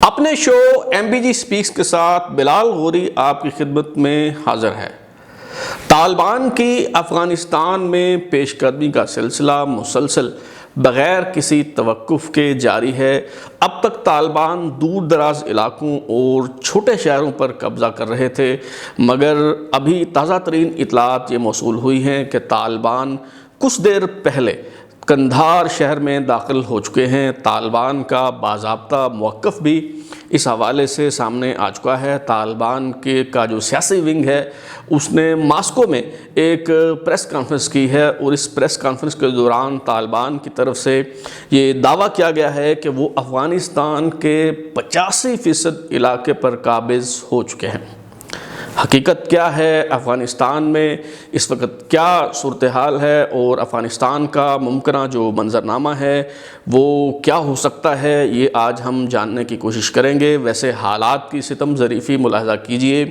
اپنے شو M B G specs کے ساتھ بلال غوری آپ کی خدمت میں حاضر ہے۔ طالبان کی افغانستان میں پیش قدمی کا سلسلہ مسلسل بغیر کسی توقف کے جاری ہے۔ اب تک طالبان دور دراز علاقوں اور چھوٹے شہروں پر قبضہ کر رہے تھے، مگر ابھی تازہ ترین اطلاعات یہ موصول ہوئی ہیں کہ طالبان کچھ دیر پہلے قندھار شہر میں داخل ہو چکے ہیں۔ طالبان کا باضابطہ موقف بھی اس حوالے سے سامنے آ چکا ہے۔ طالبان کا جو سیاسی ونگ ہے اس نے ماسکو میں ایک پریس کانفرنس کی ہے، اور اس پریس کانفرنس کے دوران طالبان کی طرف سے یہ دعویٰ کیا گیا ہے کہ وہ افغانستان کے 85% علاقے پر قابض ہو چکے ہیں۔ حقیقت کیا ہے، افغانستان میں اس وقت کیا صورتحال ہے، اور افغانستان کا ممکنہ جو منظرنامہ ہے وہ کیا ہو سکتا ہے، یہ آج ہم جاننے کی کوشش کریں گے۔ ویسے حالات کی ستم ظریفی ملاحظہ کیجئے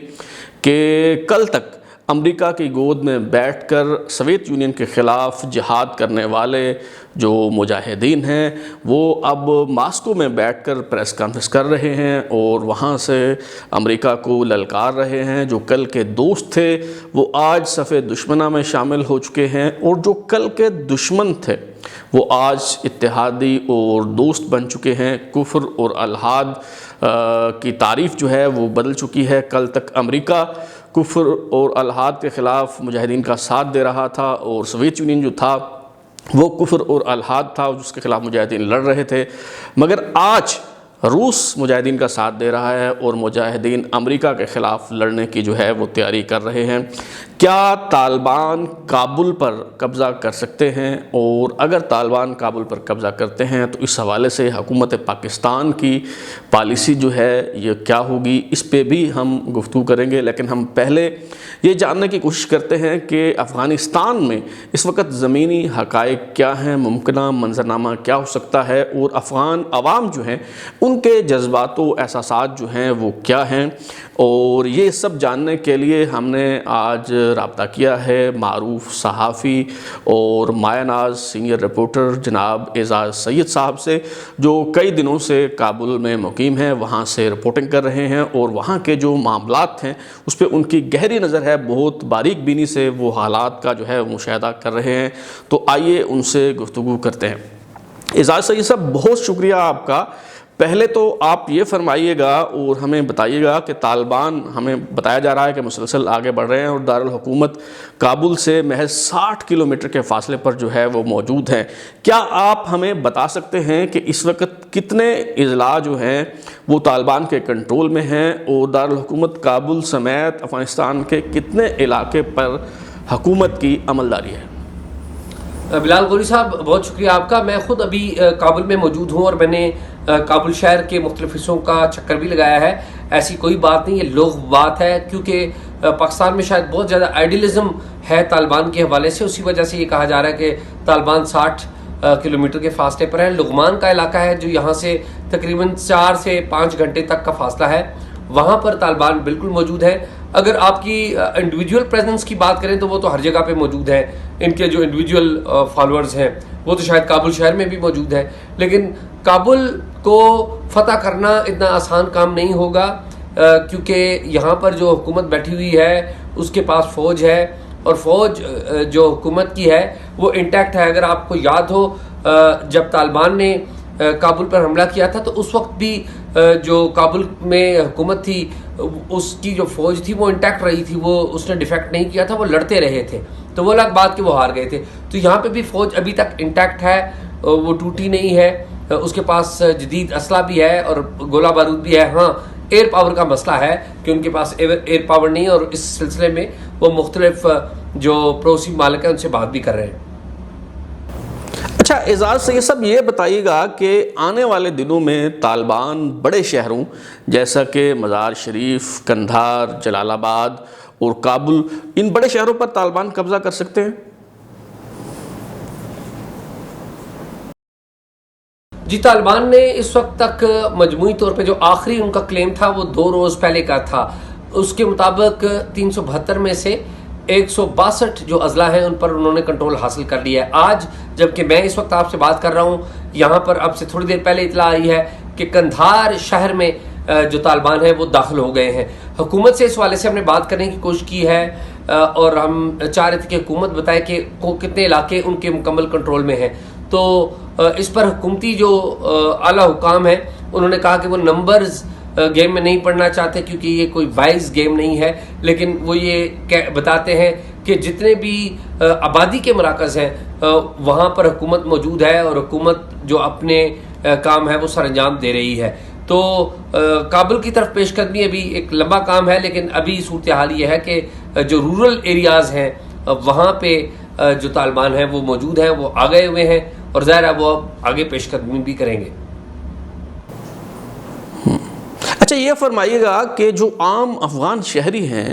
کہ کل تک امریکہ کی گود میں بیٹھ کر سوویت یونین کے خلاف جہاد کرنے والے جو مجاہدین ہیں وہ اب ماسکو میں بیٹھ کر پریس کانفرنس کر رہے ہیں، اور وہاں سے امریکہ کو للکار رہے ہیں۔ جو کل کے دوست تھے وہ آج صف دشمنہ میں شامل ہو چکے ہیں، اور جو کل کے دشمن تھے وہ آج اتحادی اور دوست بن چکے ہیں۔ کفر اور الحاد کی تعریف جو ہے وہ بدل چکی ہے۔ کل تک امریکہ کفر اور الحاد کے خلاف مجاہدین کا ساتھ دے رہا تھا، اور سوویت یونین جو تھا وہ کفر اور الحاد تھا جس کے خلاف مجاہدین لڑ رہے تھے، مگر آج روس مجاہدین کا ساتھ دے رہا ہے، اور مجاہدین امریکہ کے خلاف لڑنے کی جو ہے وہ تیاری کر رہے ہیں۔ کیا طالبان کابل پر قبضہ کر سکتے ہیں؟ اور اگر طالبان کابل پر قبضہ کرتے ہیں تو اس حوالے سے حکومت پاکستان کی پالیسی جو ہے یہ کیا ہوگی، اس پہ بھی ہم گفتگو کریں گے۔ لیکن ہم پہلے یہ جاننے کی کوشش کرتے ہیں کہ افغانستان میں اس وقت زمینی حقائق کیا ہیں، ممکنہ منظرنامہ کیا ہو سکتا ہے، اور افغان عوام جو ہیں ان کے جذبات و احساسات جو ہیں وہ کیا ہیں۔ اور یہ سب جاننے کے لیے ہم نے آج رابطہ کیا ہے معروف صحافی اور مایہ ناز سینئر رپورٹر جناب اعزاز سید صاحب سے، جو کئی دنوں سے کابل میں مقیم ہیں، وہاں سے رپورٹنگ کر رہے ہیں، اور وہاں کے جو معاملات ہیں اس پہ ان کی گہری نظر ہے، بہت باریک بینی سے وہ حالات کا جو ہے مشاہدہ کر رہے ہیں۔ تو آئیے ان سے گفتگو کرتے ہیں۔ اعزاز سید صاحب، بہت شکریہ آپ کا۔ پہلے تو آپ یہ فرمائیے گا اور ہمیں بتائیے گا کہ طالبان، ہمیں بتایا جا رہا ہے کہ مسلسل آگے بڑھ رہے ہیں اور دارالحکومت کابل سے محض 60 کلومیٹر کے فاصلے پر جو ہے وہ موجود ہیں۔ کیا آپ ہمیں بتا سکتے ہیں کہ اس وقت کتنے اضلاع جو ہیں وہ طالبان کے کنٹرول میں ہیں، اور دارالحکومت کابل سمیت افغانستان کے کتنے علاقے پر حکومت کی عملداری ہے؟ بلال غوری صاحب، بہت شکریہ آپ کا۔ میں خود ابھی کابل میں موجود ہوں، اور میں نے کابل شہر کے مختلف حصوں کا چکر بھی لگایا ہے۔ ایسی کوئی بات نہیں، یہ لوگ بات ہے، کیونکہ پاکستان میں شاید بہت زیادہ آئیڈیلزم ہے طالبان کے حوالے سے، اسی وجہ سے یہ کہا جا رہا ہے کہ طالبان 60 کلومیٹر کے فاصلے پر ہے۔ لغمان کا علاقہ ہے جو یہاں سے تقریباً 4 سے 5 گھنٹے تک کا فاصلہ ہے، وہاں پر طالبان بالکل موجود ہے۔ اگر آپ کی انڈیویجول پریزنس کی بات کریں تو وہ تو ہر جگہ پہ موجود ہے، ان کے جو انڈیویجول فالوورز ہیں وہ تو شاید کابل شہر میں بھی موجود ہے، لیکن کابل کو فتح کرنا اتنا آسان کام نہیں ہوگا، کیونکہ یہاں پر جو حکومت بیٹھی ہوئی ہے اس کے پاس فوج ہے، اور فوج جو حکومت کی ہے وہ انٹیکٹ ہے۔ اگر آپ کو یاد ہو، جب طالبان نے کابل پر حملہ کیا تھا تو اس وقت بھی جو کابل میں حکومت تھی اس کی جو فوج تھی وہ انٹیکٹ رہی تھی، وہ اس نے ڈیفیکٹ نہیں کیا تھا، وہ لڑتے رہے تھے، تو وہ الگ بات کہ وہ ہار گئے تھے۔ تو یہاں پہ بھی فوج ابھی تک انٹیکٹ ہے، وہ ٹوٹی نہیں ہے، اس کے پاس جدید اسلحہ بھی ہے اور گولہ بارود بھی ہے۔ ہاں، ایئر پاور کا مسئلہ ہے کہ ان کے پاس ایئر پاور نہیں ہے، اور اس سلسلے میں وہ مختلف جو پڑوسی ممالک ہیں ان سے بات بھی کر رہے ہیں۔ اچھا اعزاز سے یہ سب یہ بتائیے گا کہ آنے والے دنوں میں طالبان بڑے شہروں جیسا کہ مزار شریف، قندھار، جلال آباد اور کابل، ان بڑے شہروں پر طالبان قبضہ کر سکتے ہیں؟ جی، طالبان نے اس وقت تک مجموعی طور پہ جو آخری ان کا کلیم تھا وہ 2 روز پہلے کا تھا۔ اس کے مطابق 372 میں سے 162 جو اضلاع ہیں ان پر انہوں نے کنٹرول حاصل کر لیا ہے آج، جبکہ میں اس وقت آپ سے بات کر رہا ہوں یہاں پر اب سے تھوڑی دیر پہلے اطلاع آئی ہے کہ قندھار شہر میں جو طالبان ہیں وہ داخل ہو گئے ہیں۔ حکومت سے اس حوالے سے ہم نے بات کرنے کی کوشش کی ہے اور ہم چاہ رہے تھے کہ حکومت بتائے کہ کتنے علاقے ان کے مکمل کنٹرول میں ہیں، تو اس پر حکومتی جو اعلیٰ حکام ہیں انہوں نے کہا کہ وہ نمبرز گیم میں نہیں پڑھنا چاہتے کیونکہ یہ کوئی وائز گیم نہیں ہے، لیکن وہ یہ بتاتے ہیں کہ جتنے بھی آبادی کے مراکز ہیں وہاں پر حکومت موجود ہے اور حکومت جو اپنے کام ہے وہ سر انجام دے رہی ہے۔ تو کابل کی طرف پیش قدمی ابھی ایک لمبا کام ہے، لیکن ابھی صورتحال یہ ہے کہ جو رورل ایریاز ہیں وہاں پہ جو طالبان ہیں وہ موجود ہیں، وہ آ گئے ہوئے ہیں اور ظاہر ہے وہ اب آگے پیش قدمی بھی کریں گے۔ اچھا یہ فرمائیے گا کہ جو عام افغان شہری ہیں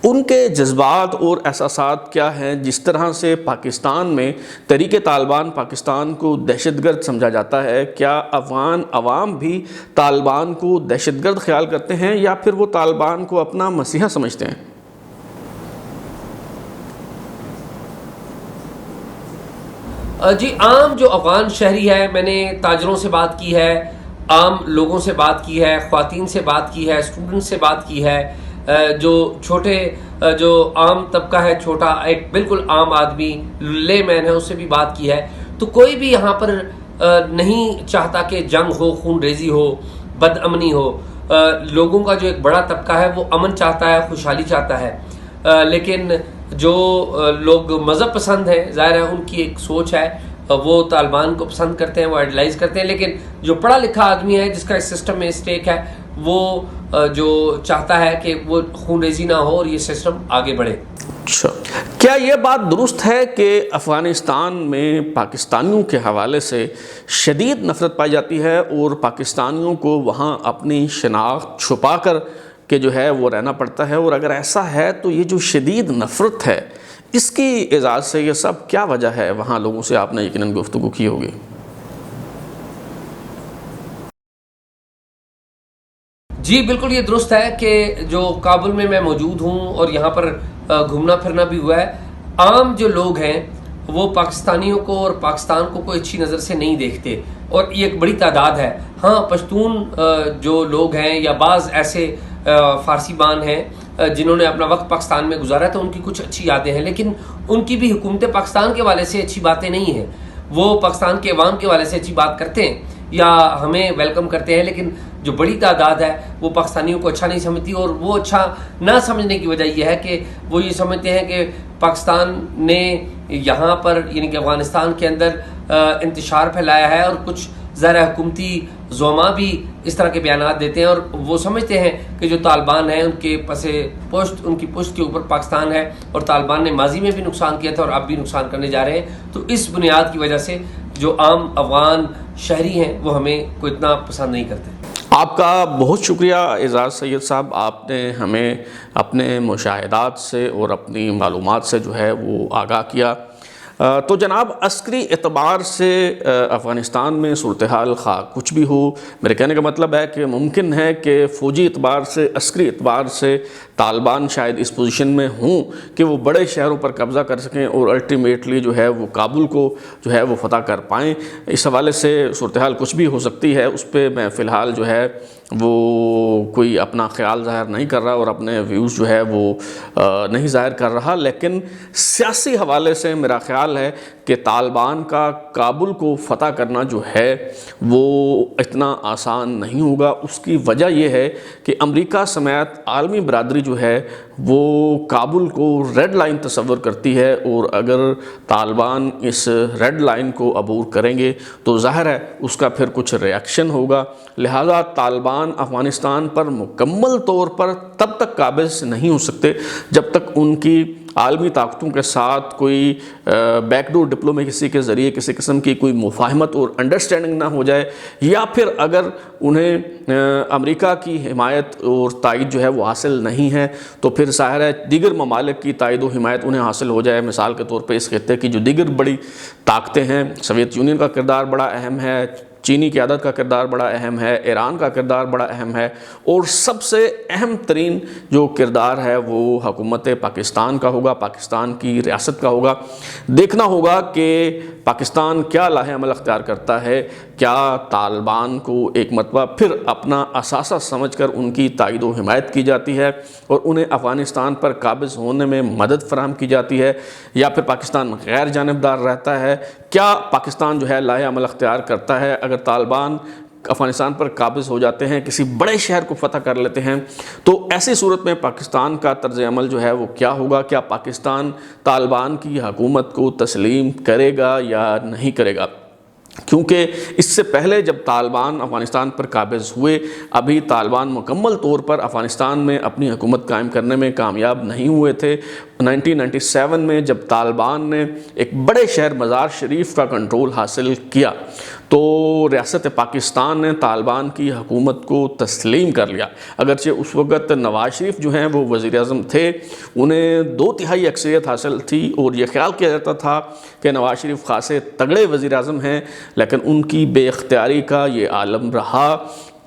ان کے جذبات اور احساسات کیا ہیں؟ جس طرح سے پاکستان میں تحریک طالبان پاکستان کو دہشت گرد سمجھا جاتا ہے، کیا افغان عوام بھی طالبان کو دہشت گرد خیال کرتے ہیں یا پھر وہ طالبان کو اپنا مسیحا سمجھتے ہیں؟ جی عام جو افغان شہری ہے، میں نے تاجروں سے بات کی ہے، عام لوگوں سے بات کی ہے، خواتین سے بات کی ہے، اسٹوڈنٹ سے بات کی ہے، جو چھوٹے جو عام طبقہ ہے، چھوٹا ایک بالکل عام آدمی لے مین ہے، اس سے بھی بات کی ہے، تو کوئی بھی یہاں پر نہیں چاہتا کہ جنگ ہو، خون ریزی ہو، بد امنی ہو۔ لوگوں کا جو ایک بڑا طبقہ ہے وہ امن چاہتا ہے، خوشحالی چاہتا ہے، لیکن جو لوگ مذہب پسند ہیں ظاہر ہے ان کی ایک سوچ ہے، وہ طالبان کو پسند کرتے ہیں، وہ آئیڈلائز کرتے ہیں، لیکن جو پڑھا لکھا آدمی ہے جس کا اس سسٹم میں اسٹیک ہے وہ جو چاہتا ہے کہ وہ خون ریزی نہ ہو اور یہ سسٹم آگے بڑھے۔ اچھا، کیا یہ بات درست ہے کہ افغانستان میں پاکستانیوں کے حوالے سے شدید نفرت پائی جاتی ہے اور پاکستانیوں کو وہاں اپنی شناخت چھپا کر کہ جو ہے وہ رہنا پڑتا ہے؟ اور اگر ایسا ہے تو یہ جو شدید نفرت ہے اس کی اعزاز سے یہ سب کیا وجہ ہے؟ وہاں لوگوں سے آپ نے یقیناً گفتگو کی ہوگی۔ جی بالکل یہ درست ہے کہ جو کابل میں موجود ہوں اور یہاں پر گھومنا پھرنا بھی ہوا ہے، عام جو لوگ ہیں وہ پاکستانیوں کو اور پاکستان کو کوئی اچھی نظر سے نہیں دیکھتے اور یہ ایک بڑی تعداد ہے۔ ہاں پشتون جو لوگ ہیں یا بعض ایسے فارسی بان ہیں جنہوں نے اپنا وقت پاکستان میں گزارا تو ان کی کچھ اچھی یادیں ہیں، لیکن ان کی بھی حکومت پاکستان کے والے سے اچھی باتیں نہیں ہیں۔ وہ پاکستان کے عوام کے والے سے اچھی بات کرتے ہیں یا ہمیں ویلکم کرتے ہیں، لیکن جو بڑی تعداد ہے وہ پاکستانیوں کو اچھا نہیں سمجھتی، اور وہ اچھا نہ سمجھنے کی وجہ یہ ہے کہ وہ یہ سمجھتے ہیں کہ پاکستان نے یہاں پر یعنی کہ افغانستان کے اندر انتشار پھیلایا ہے، اور کچھ ظاہر حکومتی زعما بھی اس طرح کے بیانات دیتے ہیں اور وہ سمجھتے ہیں کہ جو طالبان ہیں ان کے پس پشت ان کی پشت کے اوپر پاکستان ہے، اور طالبان نے ماضی میں بھی نقصان کیا تھا اور اب بھی نقصان کرنے جا رہے ہیں۔ تو اس بنیاد کی وجہ سے جو عام افغان شہری ہیں وہ ہمیں کو اتنا پسند نہیں کرتے۔ آپ کا بہت شکریہ اعزاز سید صاحب، آپ نے ہمیں اپنے مشاہدات سے اور اپنی معلومات سے جو ہے وہ آگاہ کیا۔ تو جناب عسکری اعتبار سے افغانستان میں صورتحال خواہ کچھ بھی ہو، میرے کہنے کا مطلب ہے کہ ممکن ہے کہ فوجی اعتبار سے عسکری اعتبار سے طالبان شاید اس پوزیشن میں ہوں کہ وہ بڑے شہروں پر قبضہ کر سکیں اور الٹیمیٹلی جو ہے وہ کابل کو جو ہے وہ فتح کر پائیں۔ اس حوالے سے صورتحال کچھ بھی ہو سکتی ہے، اس پہ میں فی الحال جو ہے وہ کوئی اپنا خیال ظاہر نہیں کر رہا اور اپنے ویوز جو ہے وہ نہیں ظاہر کر رہا، لیکن سیاسی حوالے سے میرا خیال ہے کہ طالبان کا کابل کو فتح کرنا جو ہے وہ اتنا آسان نہیں ہوگا۔ اس کی وجہ یہ ہے کہ امریکہ سمیت عالمی برادری جو ہے وہ کابل کو ریڈ لائن تصور کرتی ہے، اور اگر طالبان اس ریڈ لائن کو عبور کریں گے تو ظاہر ہے اس کا پھر کچھ ریاکشن ہوگا، لہذا طالبان افغانستان پر مکمل طور پر تب تک قابض نہیں ہو سکتے جب تک ان کی عالمی طاقتوں کے ساتھ کوئی بیک ڈور ڈپلومیسی کے ذریعے کسی قسم کی کوئی مفاہمت اور انڈرسٹینڈنگ نہ ہو جائے، یا پھر اگر انہیں امریکہ کی حمایت اور تائید جو ہے وہ حاصل نہیں ہے تو پھر ظاہر ہے دیگر ممالک کی تائید و حمایت انہیں حاصل ہو جائے۔ مثال کے طور پہ اس خطے کی جو دیگر بڑی طاقتیں ہیں، سوویت یونین کا کردار بڑا اہم ہے، چینی قیادت کا کردار بڑا اہم ہے، ایران کا کردار بڑا اہم ہے، اور سب سے اہم ترین جو کردار ہے وہ حکومت پاکستان کا ہوگا، پاکستان کی ریاست کا ہوگا۔ دیکھنا ہوگا کہ پاکستان کیا لاہ عمل اختیار کرتا ہے، کیا طالبان کو ایک مرتبہ پھر اپنا اثاثہ سمجھ کر ان کی تائید و حمایت کی جاتی ہے اور انہیں افغانستان پر قابض ہونے میں مدد فراہم کی جاتی ہے، یا پھر پاکستان غیر جانبدار رہتا ہے۔ کیا پاکستان جو ہے لاہ عمل اختیار کرتا ہے اگر طالبان افغانستان پر قابض ہو جاتے ہیں، کسی بڑے شہر کو فتح کر لیتے ہیں، تو ایسی صورت میں پاکستان کا طرز عمل جو ہے وہ کیا ہوگا؟ کیا پاکستان طالبان کی حکومت کو تسلیم کرے گا یا نہیں کرے گا؟ کیونکہ اس سے پہلے جب طالبان افغانستان پر قابض ہوئے، ابھی طالبان مکمل طور پر افغانستان میں اپنی حکومت قائم کرنے میں کامیاب نہیں ہوئے تھے۔ 1997 میں جب طالبان نے ایک بڑے شہر مزار شریف کا کنٹرول حاصل کیا تو ریاست پاکستان نے طالبان کی حکومت کو تسلیم کر لیا، اگرچہ اس وقت نواز شریف جو ہیں وہ وزیر اعظم تھے، انہیں 2/3 اکثریت حاصل تھی اور یہ خیال کیا جاتا تھا کہ نواز شریف خاصے تگڑے وزیر اعظم ہیں، لیکن ان کی بے اختیاری کا یہ عالم رہا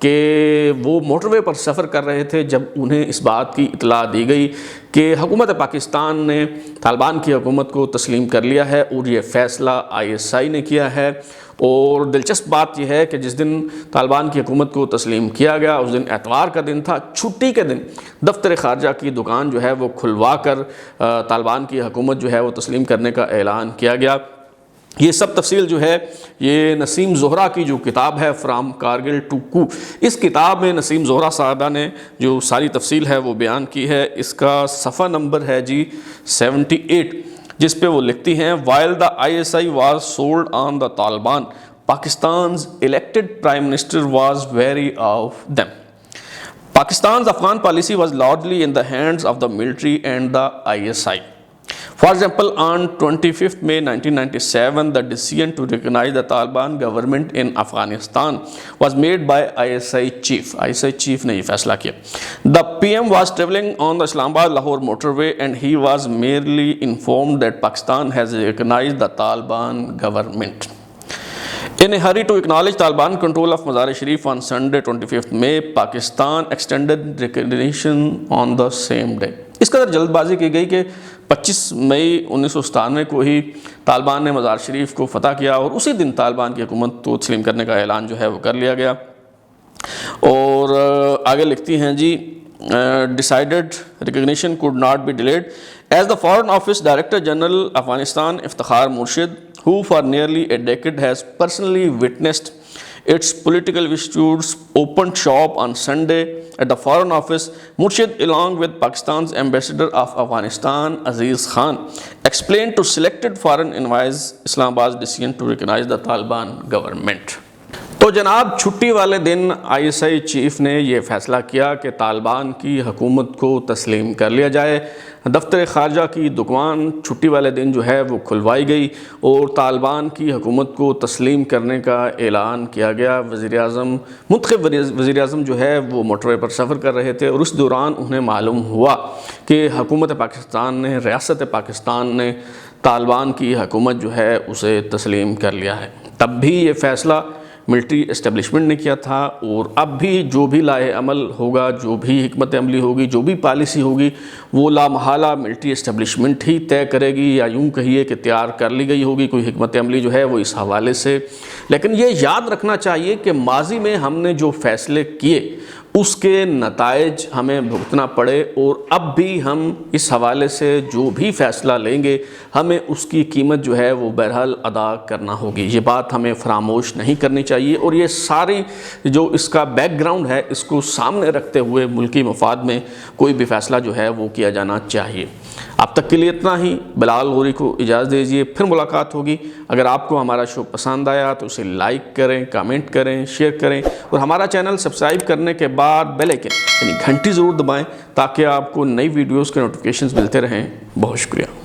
کہ وہ موٹر وے پر سفر کر رہے تھے جب انہیں اس بات کی اطلاع دی گئی کہ حکومت پاکستان نے طالبان کی حکومت کو تسلیم کر لیا ہے، اور یہ فیصلہ ISI نے کیا ہے۔ اور دلچسپ بات یہ ہے کہ جس دن طالبان کی حکومت کو تسلیم کیا گیا اس دن اتوار کا دن تھا، چھٹی کے دن دفتر خارجہ کی دکان جو ہے وہ کھلوا کر طالبان کی حکومت جو ہے وہ تسلیم کرنے کا اعلان کیا گیا۔ یہ سب تفصیل جو ہے یہ نسیم زہرہ کی جو کتاب ہے فرام کارگل ٹو کو، اس کتاب میں نسیم زہرہ صاحبہ نے جو ساری تفصیل ہے وہ بیان کی ہے۔ اس کا صفحہ نمبر ہے جی 78، جس پہ وہ لکھتی ہیں while the ISI was sold on the Taliban, Pakistan's elected prime minister was wary of them. Pakistan's Afghan policy was largely in the hands of the military and the ISI. For example, on 25th May 1997, the decision to recognize the Taliban government in Afghanistan was made by ISI chief. ISI chief نے یہ فیصلہ کیا۔ The PM was traveling on the Islamabad-Lahore motorway and he was merely informed that Pakistan has recognized the Taliban government. In a hurry to acknowledge Taliban control of Mazar Sharif on Sunday 25th May, Pakistan extended recognition on the same day. اس قدر جلد بازی کی گئی کہ 25 مئی 1997 کو ہی طالبان نے مزار شریف کو فتح کیا اور اسی دن طالبان کی حکومت کو تسلیم کرنے کا اعلان جو ہے وہ کر لیا گیا۔ اور آگے لکھتی ہیں جی decided recognition could not be delayed as the Foreign Office Director General Afghanistan Iftikhar Murshid, who for nearly a decade has personally witnessed its political vicissitudes, opened shop on Sunday at the Foreign Office. Murshid, along with Pakistan's Ambassador of Afghanistan, Aziz Khan, explained to selected foreign envoys Islamabad's decision to recognize the Taliban government. تو جناب چھٹی والے دن ISI chief نے یہ فیصلہ کیا کہ طالبان کی حکومت کو تسلیم کر لیا جائے۔ دفتر خارجہ کی دکان چھٹی والے دن جو ہے وہ کھلوائی گئی اور طالبان کی حکومت کو تسلیم کرنے کا اعلان کیا گیا۔ وزیر اعظم منتخب وزیر اعظم جو ہے وہ موٹر وے پر سفر کر رہے تھے اور اس دوران انہیں معلوم ہوا کہ حکومت پاکستان نے، ریاست پاکستان نے طالبان کی حکومت جو ہے اسے تسلیم کر لیا ہے۔ تب بھی یہ فیصلہ ملٹری اسٹیبلشمنٹ نے کیا تھا، اور اب بھی جو بھی لائحہ عمل ہوگا، جو بھی حکمت عملی ہوگی، جو بھی پالیسی ہوگی، وہ لامحالہ ملٹری اسٹیبلشمنٹ ہی طے کرے گی، یا یوں کہیے کہ تیار کر لی گئی ہوگی کوئی حکمت عملی جو ہے وہ اس حوالے سے۔ لیکن یہ یاد رکھنا چاہیے کہ ماضی میں ہم نے جو فیصلے کیے اس کے نتائج ہمیں بھگتنا پڑے، اور اب بھی ہم اس حوالے سے جو بھی فیصلہ لیں گے ہمیں اس کی قیمت جو ہے وہ بہرحال ادا کرنا ہوگی۔ یہ بات ہمیں فراموش نہیں کرنی چاہیے، اور یہ ساری جو اس کا بیک گراؤنڈ ہے اس کو سامنے رکھتے ہوئے ملکی مفاد میں کوئی بھی فیصلہ جو ہے وہ کیا جانا چاہیے۔ اب تک کے لیے اتنا ہی۔ بلال غوری کو اجازت دیجیے، پھر ملاقات ہوگی۔ اگر آپ کو ہمارا شو پسند آیا تو اسے لائک کریں، کامنٹ کریں، شیئر کریں، اور ہمارا چینل سبسکرائب کرنے کے بعد بیل آئکن یعنی گھنٹی ضرور دبائیں تاکہ آپ کو نئی ویڈیوز کے نوٹیفیکیشنز ملتے رہیں۔ بہت شکریہ۔